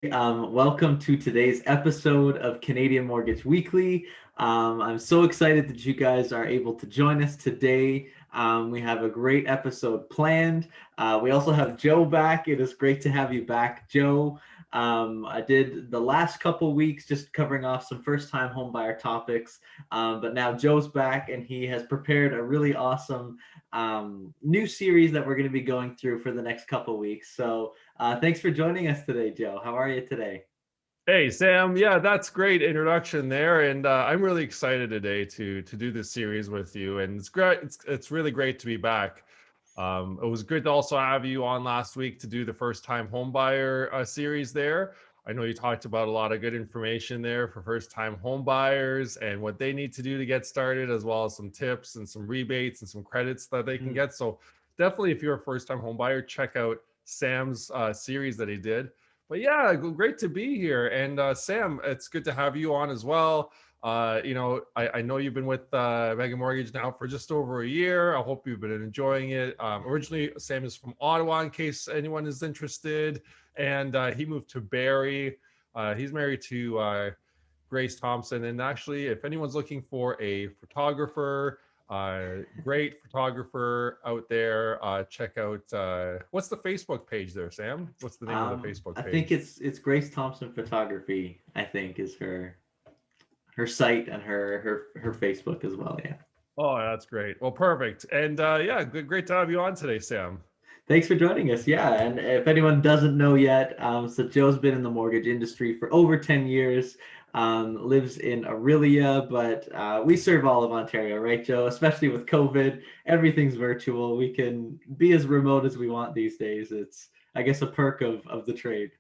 Welcome to today's episode of Canadian Mortgage Weekly. I'm so excited that you guys are able to join us today. We have a great episode planned. We also have Joe back. It is great to have you back, Joe. I did the last couple weeks just covering off some first-time homebuyer topics, but now Joe's back and he has prepared a really awesome new series that we're going to be going through for the next couple weeks. So thanks for joining us today, Joe. How are you today? Hey Sam, yeah, that's great introduction there, and I'm really excited today to do this series with you, and it's great. It's really great to be back. It was good to also have you on last week to do the first time homebuyer series there. I know you talked about a lot of good information there for first time home buyers and what they need to do to get started, as well as some tips and some rebates and some credits that they can Mm-hmm. get. So definitely, if you're a first time home buyer, check out Sam's series that he did. But yeah, great to be here. And Sam, it's good to have you on as well. I know you've been with Mega Mortgage now for just over a year. I hope you've been enjoying it. Originally, Sam is from Ottawa, in case anyone is interested. And he moved to Barrie. He's married to Grace Thompson. And actually, if anyone's looking for a photographer, great photographer out there, check out what's the Facebook page there, Sam? What's the name of the Facebook I think page? it's Grace Thompson Photography. I think is her site and her Facebook as well. Yeah. Oh, that's great. Well, perfect. And yeah, great to have you on today, Sam. Thanks for joining us. Yeah, and if anyone doesn't know yet, so Joe's been in the mortgage industry for over 10 years, lives in Aurelia, but we serve all of Ontario, right, Joe? Especially with COVID, everything's virtual. We can be as remote as we want these days. It's, I guess, a perk of the trade.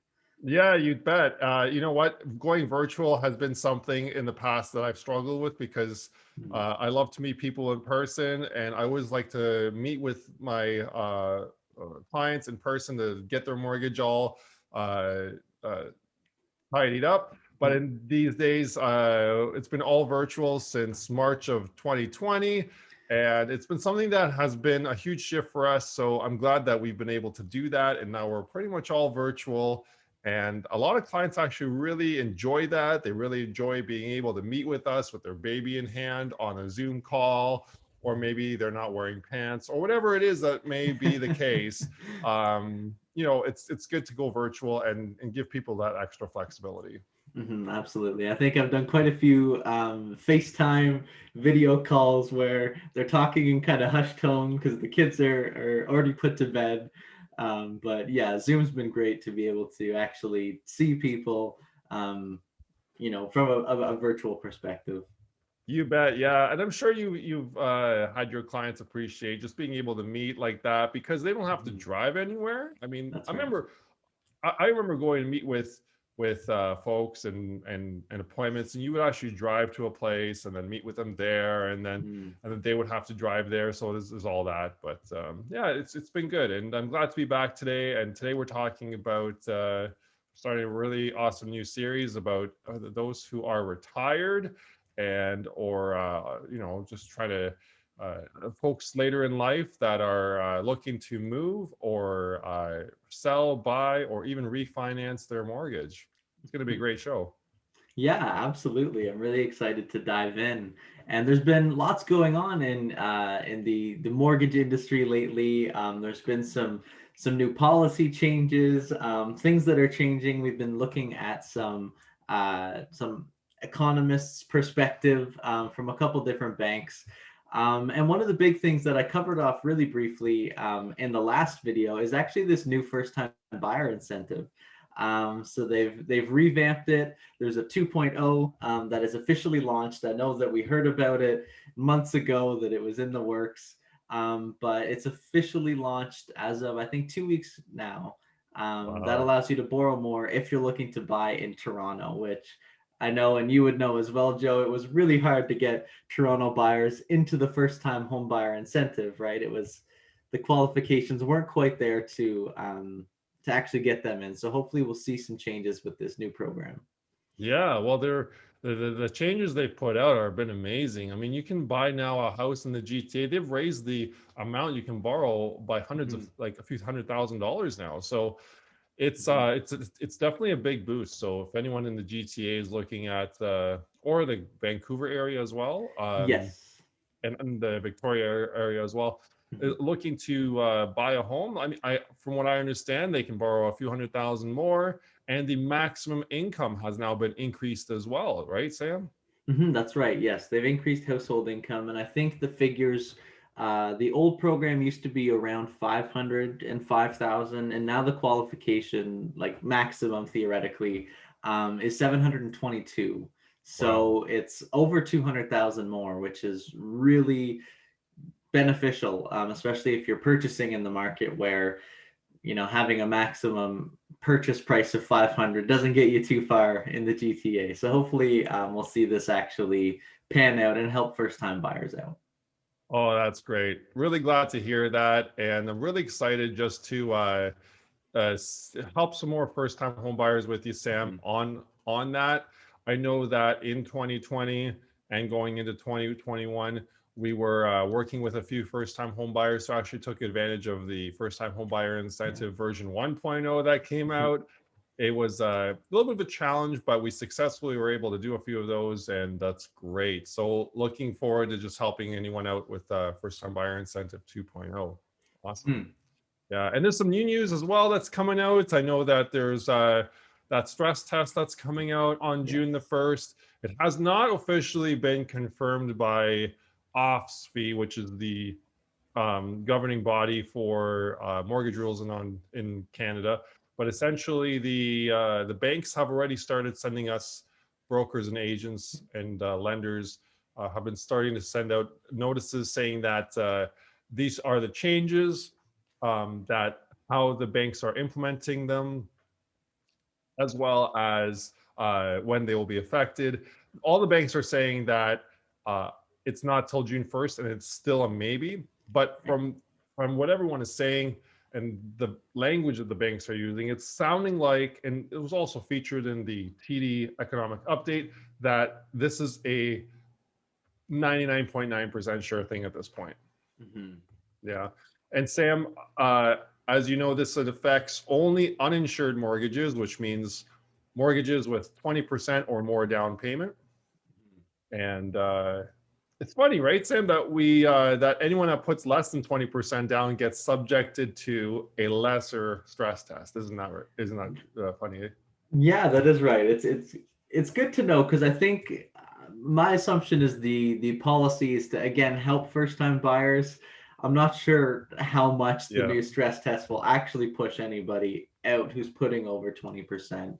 Yeah, you'd bet. You know what? Going virtual has been something in the past that I've struggled with because I love to meet people in person, and I always like to meet with my clients in person to get their mortgage all uh, uh, tidied up. But Mm-hmm. in these days, it's been all virtual since March of 2020. And it's been something that has been a huge shift for us. So I'm glad that we've been able to do that. And now we're pretty much all virtual. And a lot of clients actually really enjoy that. They really enjoy being able to meet with us with their baby in hand on a Zoom call, or maybe they're not wearing pants, or whatever it is that may be the case. It's good to go virtual and give people that extra flexibility. Absolutely. I think I've done quite a few FaceTime video calls where they're talking in kind of hushed tone because the kids are already put to bed. But yeah, Zoom's been great to be able to actually see people, from a virtual perspective. You bet, yeah, and I'm sure you've had your clients appreciate just being able to meet like that because they don't have to Mhm. drive anywhere. I mean, That's I right. remember I remember going to meet with folks and appointments, and you would actually drive to a place and then meet with them there, Mm. and then they would have to drive there. So there's all that, but yeah, it's been good, and I'm glad to be back today. And today we're talking about starting a really awesome new series about those who are retired and or just try to uh, folks later in life that are looking to move or sell, buy, or even refinance their mortgage. It's going to be a great show. Yeah, absolutely. I'm really excited to dive in. And there's been lots going on in the mortgage industry lately. There's been some new policy changes, things that are changing. We've been looking at some economists' perspective from a couple different banks. And one of the big things that I covered off really briefly in the last video is actually this new first-time buyer incentive. So they've revamped it. There's a 2.0 that is officially launched. I know that we heard about it months ago that it was in the works, but it's officially launched as of I think 2 weeks now. That Wow. allows you to borrow more if you're looking to buy in Toronto, which I know and you would know as well, Joe. It was really hard to get Toronto buyers into the first-time home buyer incentive, right? It was the qualifications weren't quite there to actually get them in. So hopefully we'll see some changes with this new program. Yeah, well, the changes they've put out are been amazing. I mean, you can buy now a house in the GTA. They've raised the amount you can borrow by hundreds of Mhm. like a few $100,000 now. So It's definitely a big boost. So if anyone in the GTA is looking at or the Vancouver area as well, Yes. and the Victoria area as well, Mhm. looking to buy a home. I mean, from what I understand, they can borrow a few hundred thousand more, and the maximum income has now been increased as well, right, Sam? That's right. Yes, they've increased household income, and I think the figures, the old program used to be around 500 and 5,000, and now the qualification, like maximum theoretically, is 722. Wow. So it's over 200,000 more, which is really beneficial, especially if you're purchasing in the market where having a maximum purchase price of 500 doesn't get you too far in the GTA. So hopefully we'll see this actually pan out and help first time buyers out. Oh, that's great. Really glad to hear that, and I'm really excited just to help some more first-time home buyers with you, Sam, Mhm. on that. I know that in 2020 and going into 2021, we were working with a few first-time home buyers who actually took advantage of the first-time home buyer Yeah. incentive version 1.0 that came Mhm. out. It was a little bit of a challenge, but we successfully were able to do a few of those, and that's great. So looking forward to just helping anyone out with first-time buyer incentive 2.0. Awesome. Hmm. Yeah, and there's some new news as well that's coming out. I know that there's that stress test that's coming out on Yes. June the 1st. It has not officially been confirmed by OFSFI, which is the governing body for mortgage rules in Canada. But essentially, the banks have already started sending us brokers and agents and lenders have been starting to send out notices saying that these are the changes, that how the banks are implementing them, as well as when they will be affected. All the banks are saying that uh, it's not till June 1st, and it's still a maybe. But from what everyone is saying and the language that the banks are using, it's sounding like, and it was also featured in the TD economic update, that this is a 99.9% sure thing at this point. Mhm. Yeah. And Sam, as you know, this affects only uninsured mortgages, which means mortgages with 20% or more down payment. And it's funny, right, Sam, that that anyone that puts less than 20% down gets subjected to a lesser stress test. Isn't that funny? Yeah, that is right. It's good to know because I think my assumption is the policy is to again help first time buyers. I'm not sure how much the Yeah, new stress test will actually push anybody out who's putting over 20%.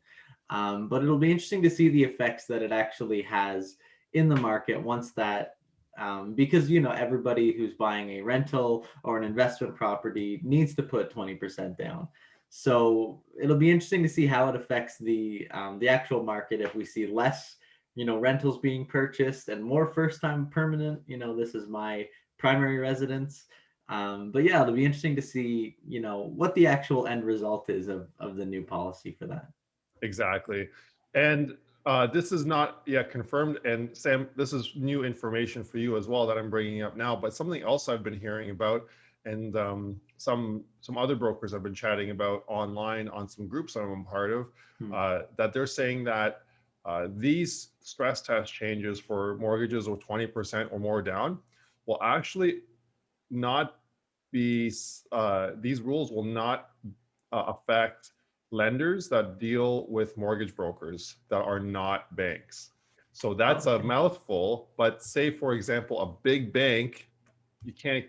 But it'll be interesting to see the effects that it actually has in the market once that because everybody who's buying a rental or an investment property needs to put 20% down. So it'll be interesting to see how it affects the actual market if we see less, rentals being purchased and more first time permanent. This is my primary residence. But yeah, it'll be interesting to see, what the actual end result is of the new policy for that. exactly. And this is not yet confirmed. And Sam, this is new information for you as well that I'm bringing up now. But something else I've been hearing about, and some other brokers I've been chatting about online on some groups that I'm a part of, Hmm. that they're saying that these stress test changes for mortgages with 20% or more down will actually not be. These rules will not affect lenders that deal with mortgage brokers that are not banks. So that's a Okay. mouthful, but say, for example, a big bank, you can't,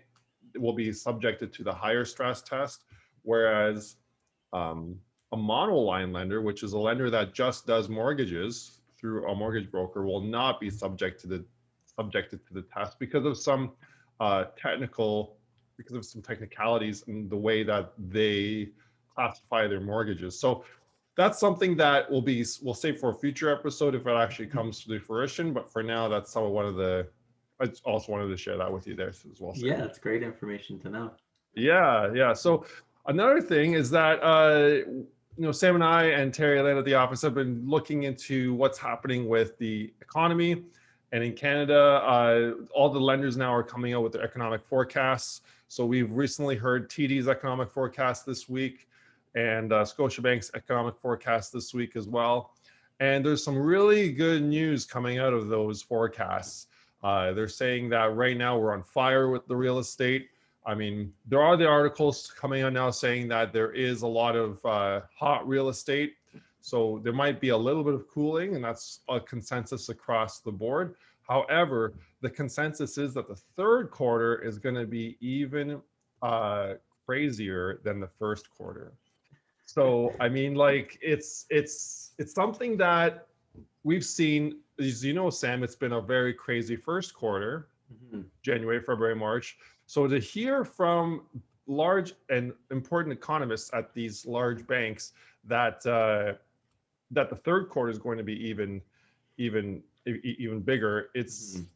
will be subjected to the higher stress test, whereas um, a monoline lender, which is a lender that just does mortgages through a mortgage broker, will not be subjected to the test because of some technical, because of some technicalities in the way that they classify their mortgages. So that's something that we'll save for a future episode if it actually comes to fruition. But for now, that's one of the. I also wanted to share that with you there as well, Yeah, Sam. it's great information to know. Yeah, yeah. So another thing is that Sam and I and Terry Lane at the office have been looking into what's happening with the economy, and in Canada, all the lenders now are coming out with their economic forecasts. So we've recently heard TD's economic forecast this week. and Scotiabank's economic forecast this week as well. And there's some really good news coming out of those forecasts. They're saying that right now we're on fire with the real estate. I mean, there are the articles coming out now saying that there is a lot of hot real estate. So there might be a little bit of cooling, and that's a consensus across the board. However, the consensus is that the third quarter is going to be even crazier than the first quarter. So I mean, like it's something that we've seen. As you know, Sam, it's been a very crazy first quarter, Mhm. January, February, March. So to hear from large and important economists at these large banks that that the third quarter is going to be even bigger, it's Mhm.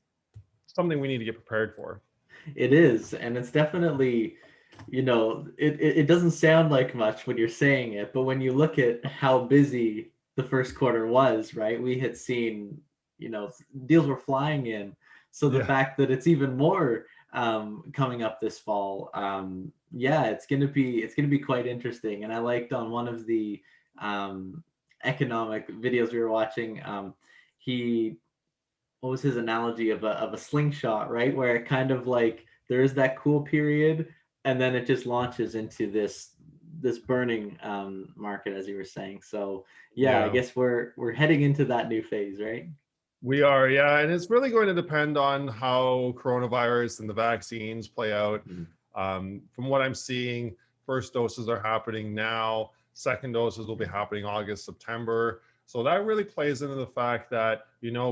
something we need to get prepared for. It is, and it's definitely, it doesn't sound like much when you're saying it, but when you look at how busy the first quarter was, right? We had seen, deals were flying in. So the Yeah. fact that it's even more coming up this fall, yeah, it's gonna be quite interesting. And I liked on one of the um, economic videos we were watching, he what was his analogy of a slingshot, right? Where it kind of like there is that cool period, and then it just launches into this burning market, as you were saying. So yeah, I Yeah. guess we're heading into that new phase, right? We are, yeah, and it's really going to depend on how coronavirus and the vaccines play out. Mhm. From what I'm seeing, first doses are happening now. Second doses will be happening August, September. So that really plays into the fact that,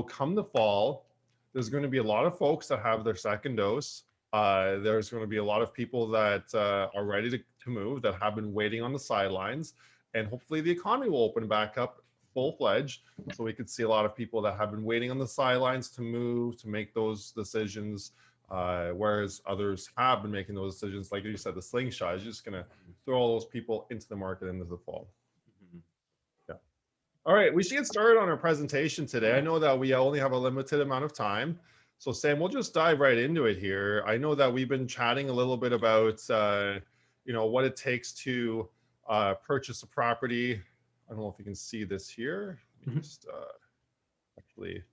come the fall, there's going to be a lot of folks that have their second dose. There's going to be a lot of people that are ready to move, that have been waiting on the sidelines. And hopefully the economy will open back up full-fledged, so we could see a lot of people that have been waiting on the sidelines to move, to make those decisions, whereas others have been making those decisions. Like you said, the slingshot is just going to throw all those people into the market into the fall. Mhm. Yeah. All right, we should get started on our presentation today. I know that we only have a limited amount of time. So Sam, we'll just dive right into it here. I know that we've been chatting a little bit about, what it takes to purchase a property. I don't know if you can see this here. Let me Mhm. just actually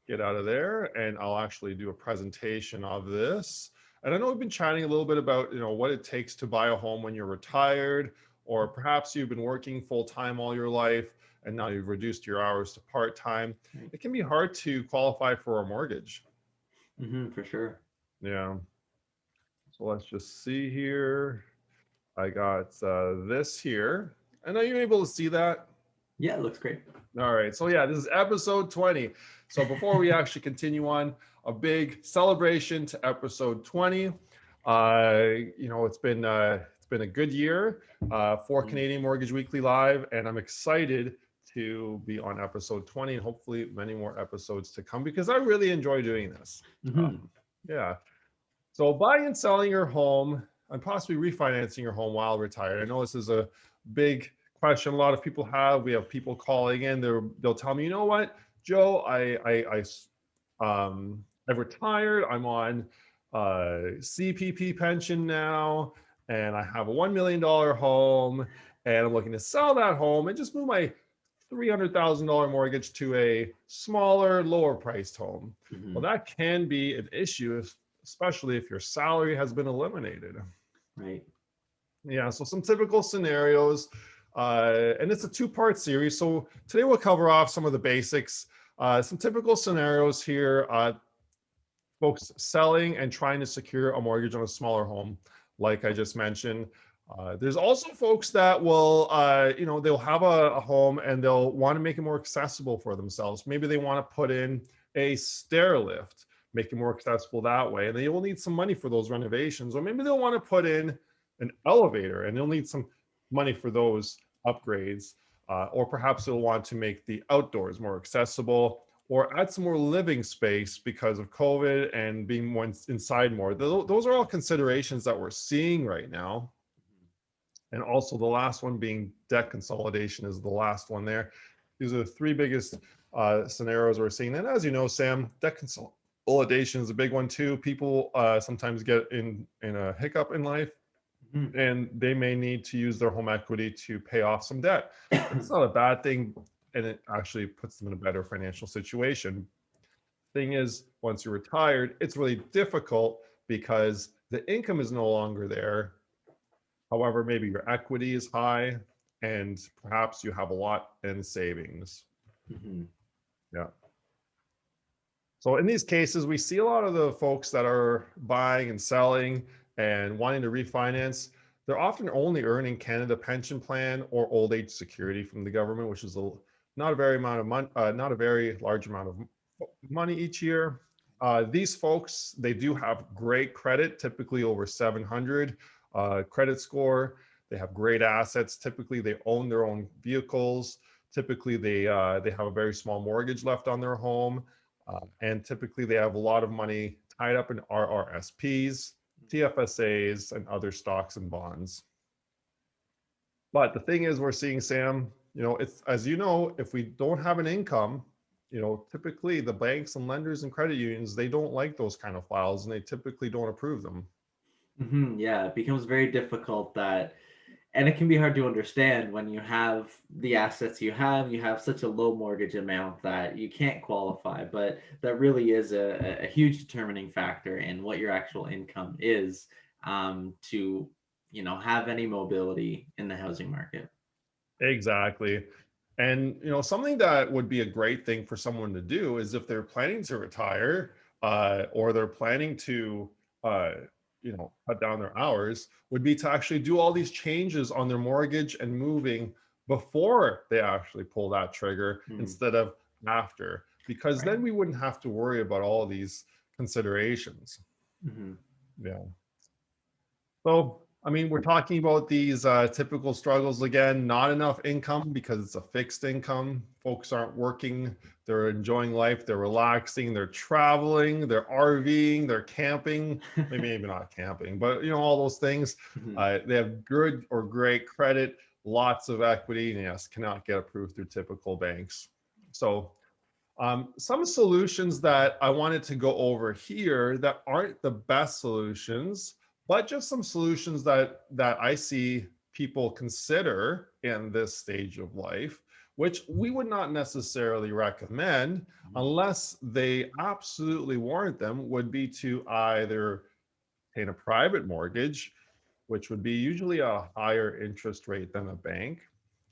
get out of there, and I'll actually do a presentation of this. And I know we've been chatting a little bit about, what it takes to buy a home when you're retired, or perhaps you've been working full time all your life and now you've reduced your hours to part time. Right. It can be hard to qualify for a mortgage. For sure. Yeah. So let's just see here. I got this here. And are you able to see that? Yeah, it looks great. All right. So yeah, this is episode 20. So before we actually continue on, a big celebration to episode 20. It's been a good year for Mhm. Canadian Mortgage Weekly Live, and I'm excited to be on episode 20 and hopefully many more episodes to come because I really enjoy doing this. Mhm. Yeah. So buying and selling your home and possibly refinancing your home while retired. I know this is a big question a lot of people have. We have people calling in. They'll tell me, you know what, Joe, I've retired. I'm on CPP pension now, and I have a $1 million home, and I'm looking to sell that home and just move my $300,000 mortgage to a smaller, lower priced home. Well, Mhm. that can be an issue, especially if your salary has been eliminated. Right. Yeah, so some typical scenarios, and it's a two-part series. So today we'll cover off some of the basics, some typical scenarios here, folks selling and trying to secure a mortgage on a smaller home, like I just mentioned. There's also folks that will, they'll have a home and they'll want to make it more accessible for themselves. Maybe they want to put in a stair lift, make it more accessible that way. And they will need some money for those renovations. Or maybe they'll want to put in an elevator and they'll need some money for those upgrades. Or perhaps they'll want to make the outdoors more accessible or add some more living space because of COVID and being more inside more. Those are all considerations that we're seeing right now. And also the last one being debt consolidation is the last one there. These are the three biggest scenarios we're seeing. And as you know, Sam, debt consolidation is a big one too. People sometimes get in a hiccup in life Mhm. and they may need to use their home equity to pay off some debt. It's not a bad thing, and it actually puts them in a better financial situation. Thing is, once you're retired, it's really difficult because the income is no longer there. However, maybe your equity is high and perhaps you have a lot in savings. Mhm. Yeah. So in these cases, we see a lot of the folks that are buying and selling and wanting to refinance. They're often only earning Canada Pension Plan or old age security from the government, which is not a very amount of money, not a very large amount of money each year. These folks, they do have great credit, typically over 700 credit score. They have great assets. Typically, they own their own vehicles. Typically, they have a very small mortgage left on their home. And typically they have a lot of money tied up in RRSPs, TFSAs, and other stocks and bonds. But the thing is, we're seeing, Sam, it's, as you know, if we don't have an income, typically the banks and lenders and credit unions, they don't like those kind of files and they typically don't approve them. Yeah, it becomes very difficult that, and it can be hard to understand when you have the assets you have such a low mortgage amount that you can't qualify, but that really is a huge determining factor in what your actual income is, to, have any mobility in the housing market. Exactly. And something that would be a great thing for someone to do is if they're planning to retire, or they're planning to uh, cut down their hours, would be to actually do all these changes on their mortgage and moving before they actually pull that trigger Hmm. instead of after, because Right. then we wouldn't have to worry about all these considerations. Hmm. Yeah. So, I mean, we're talking about these typical struggles again, not enough income because it's a fixed income. Folks aren't working, they're enjoying life, they're relaxing, they're traveling, they're RVing, they're camping, maybe not camping, but all those things. Hmm. They have good or great credit, lots of equity, and yes, cannot get approved through typical banks. So, some solutions that I wanted to go over here that aren't the best solutions, but just some solutions that I see people consider in this stage of life, which we would not necessarily recommend unless they absolutely warrant them, would be to either obtain a private mortgage, which would be usually a higher interest rate than a bank,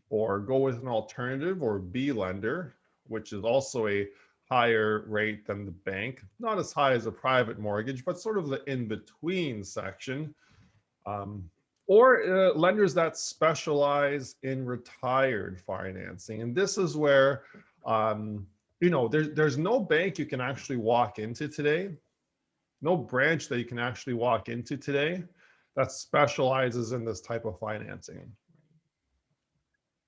or go with an alternative or B lender, which is also a higher rate than the bank, not as high as a private mortgage, but sort of the in between section. Um, or lenders that specialize in retired financing. And this is where, there's no bank you can actually walk into today, no branch that you can actually walk into today that specializes in this type of financing.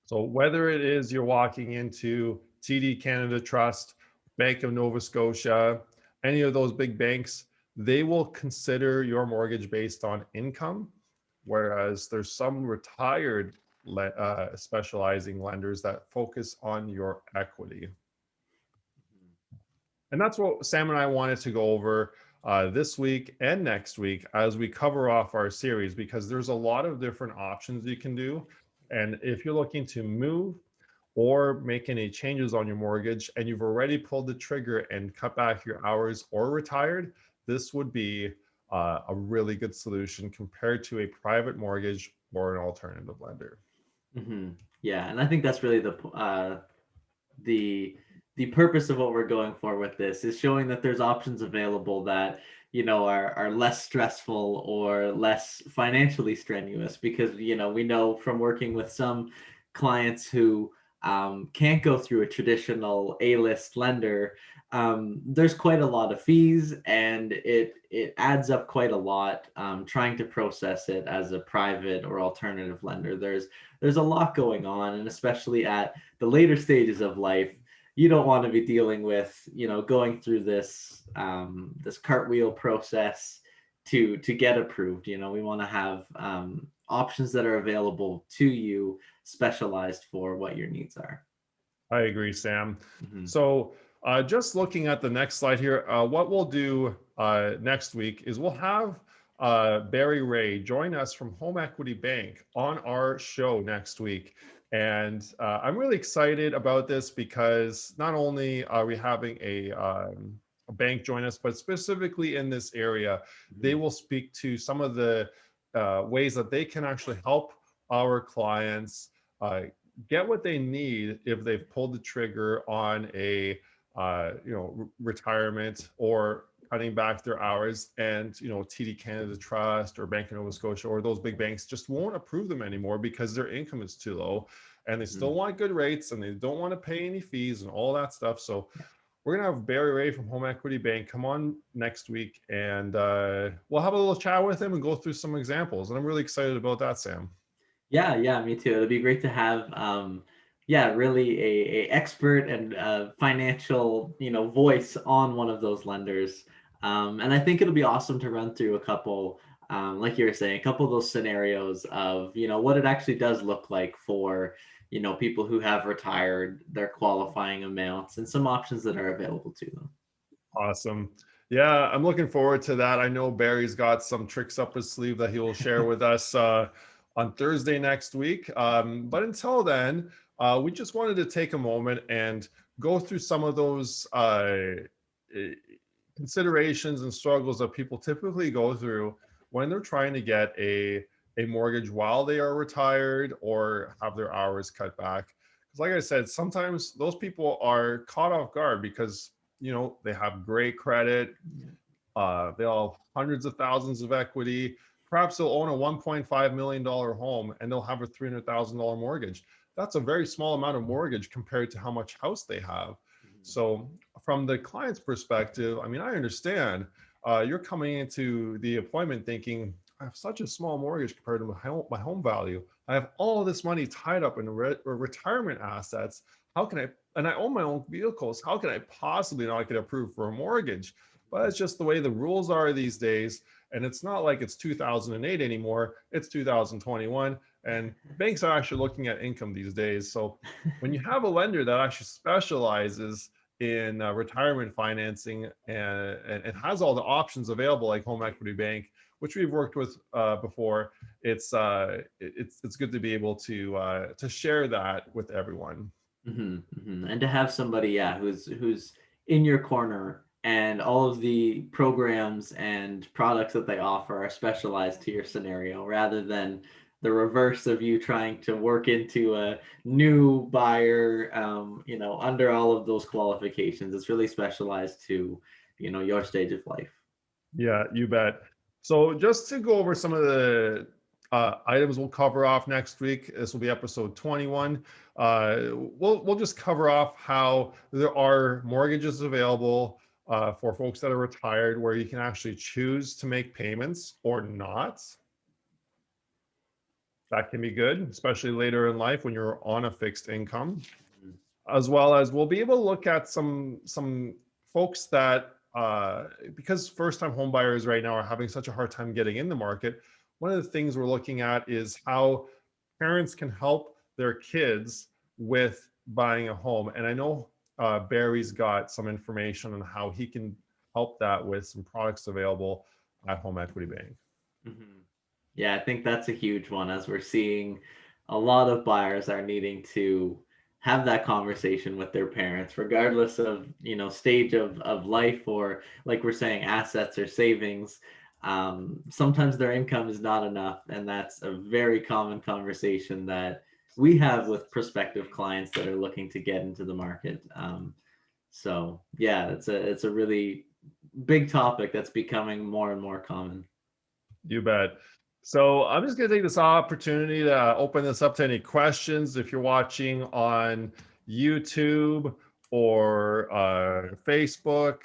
So whether it is you're walking into TD Canada Trust, Bank of Nova Scotia, any of those big banks, they will consider your mortgage based on income, whereas there's some retired specializing lenders that focus on your equity. And that's what Sam and I wanted to go over this week and next week as we cover off our series, because there's a lot of different options you can do. And if you're looking to move or make any changes on your mortgage and you've already pulled the trigger and cut back your hours or retired, this would be a really good solution compared to a private mortgage or an alternative lender. Hmm. Yeah, and I think that's really the the purpose of what we're going for with this is showing that there's options available that, are less stressful or less financially strenuous, because we know from working with some clients who can't go through a traditional A-list lender. There's quite a lot of fees, and it adds up quite a lot, trying to process it as a private or alternative lender. There's a lot going on, and especially at the later stages of life, you don't want to be dealing with, going through this cartwheel process to get approved. We want to have options that are available to you, specialized for what your needs are. I agree, Sam. Hmm. So just looking at the next slide here, what we'll do next week is we'll have Barry Ray join us from Home Equity Bank on our show next week. And I'm really excited about this because not only are we having a bank join us, but specifically in this area, they will speak to some of the ways that they can actually help our clients uh, get what they need if they've pulled the trigger on a retirement or cutting back their hours, and TD Canada Trust or Bank of Nova Scotia or those big banks just won't approve them anymore because their income is too low, and they still want good rates and they don't want to pay any fees and all that stuff. So we're gonna have Barry Ray from Home Equity Bank come on next week, and we'll have a little chat with him and go through some examples. And I'm really excited about that, Sam. Yeah, yeah, me too. It'll be great to have, yeah, really a expert and financial, voice on one of those lenders. And I think it'll be awesome to run through a couple, like you were saying, a couple of those scenarios of, what it actually does look like for, people who have retired, their qualifying amounts, and some options that are available to them. Awesome. Yeah, I'm looking forward to that. I know Barry's got some tricks up his sleeve that he will share with us on Thursday next week. But until then, we just wanted to take a moment and go through some of those eh, considerations and struggles that people typically go through when they're trying to get a mortgage while they are retired or have their hours cut back. Because like I said, sometimes those people are caught off guard because they have great credit. They all have hundreds of thousands of equity. Perhaps they'll own a $1.5 million home and they'll have a $300,000 mortgage. That's a very small amount of mortgage compared to how much house they have. So from the client's perspective, I mean, I understand you're coming into the appointment thinking, I have such a small mortgage compared to my home value. I have all this money tied up in retirement assets. How can I, and I own my own vehicles. How can I possibly not get approved for a mortgage? But it's just the way the rules are these days. And it's not like it's 2008 anymore. It's 2021. And banks are actually looking at income these days. So when you have a lender that actually specializes in retirement financing and has all the options available like Home Equity Bank, which we've worked with before, it's good to be able to share that with everyone. And to have somebody, yeah, who's in your corner, and all of the programs and products that they offer are specialized to your scenario rather than the reverse of you trying to work into a new buyer, under all of those qualifications. It's really specialized to, your stage of life. Yeah, you bet. So just to go over some of the items we'll cover off next week. This will be episode 21. We'll just cover off how there are mortgages available for folks that are retired, where you can actually choose to make payments or not. That can be good, especially later in life when you're on a fixed income. As well as we'll be able to look at some folks that because first-time home buyers right now are having such a hard time getting in the market. One of the things we're looking at is how parents can help their kids with buying a home. And I know Barry's got some information on how he can help that with some products available at Home Equity Bank. Yeah, I think that's a huge one, as we're seeing a lot of buyers are needing to have that conversation with their parents, regardless of, stage of life, or like we're saying, assets or savings. Sometimes their income is not enough, and that's a very common conversation that we have with prospective clients that are looking to get into the market. So yeah, it's a really big topic that's becoming more and more common. You bet. So I'm just going to take this opportunity to open this up to any questions. If you're watching on YouTube or Facebook,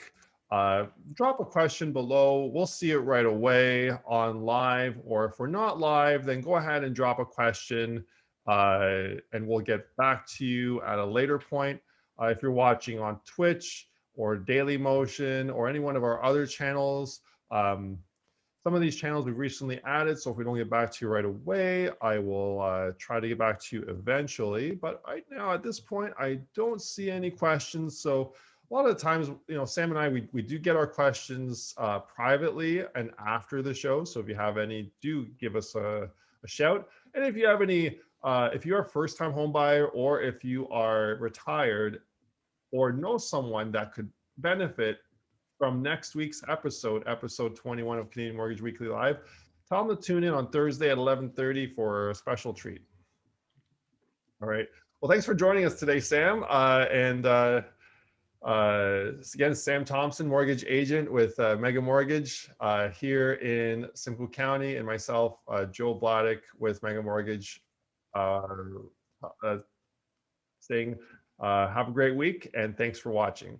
drop a question below. We'll see it right away on live. Or if we're not live, then go ahead and drop a question and we'll get back to you at a later point. If you're watching on Twitch or Daily Motion or any one of our other channels, some of these channels we've recently added, so if we don't get back to you right away, I will try to get back to you eventually. But right now, at this point, I don't see any questions. So a lot of the times, Sam and I, we do get our questions privately and after the show. So if you have any, do give us a shout. And if you have any, if you're a first time home buyer, or if you are retired or know someone that could benefit from next week's episode 21 of Canadian Mortgage Weekly Live, tell them to tune in on Thursday at 11:30 for a special treat. All right. Well, thanks for joining us today, Sam. Again, Sam Thompson, mortgage agent with Mega Mortgage here in Simcoe County, and myself, Joe Bladek with Mega Mortgage, saying have a great week, and thanks for watching.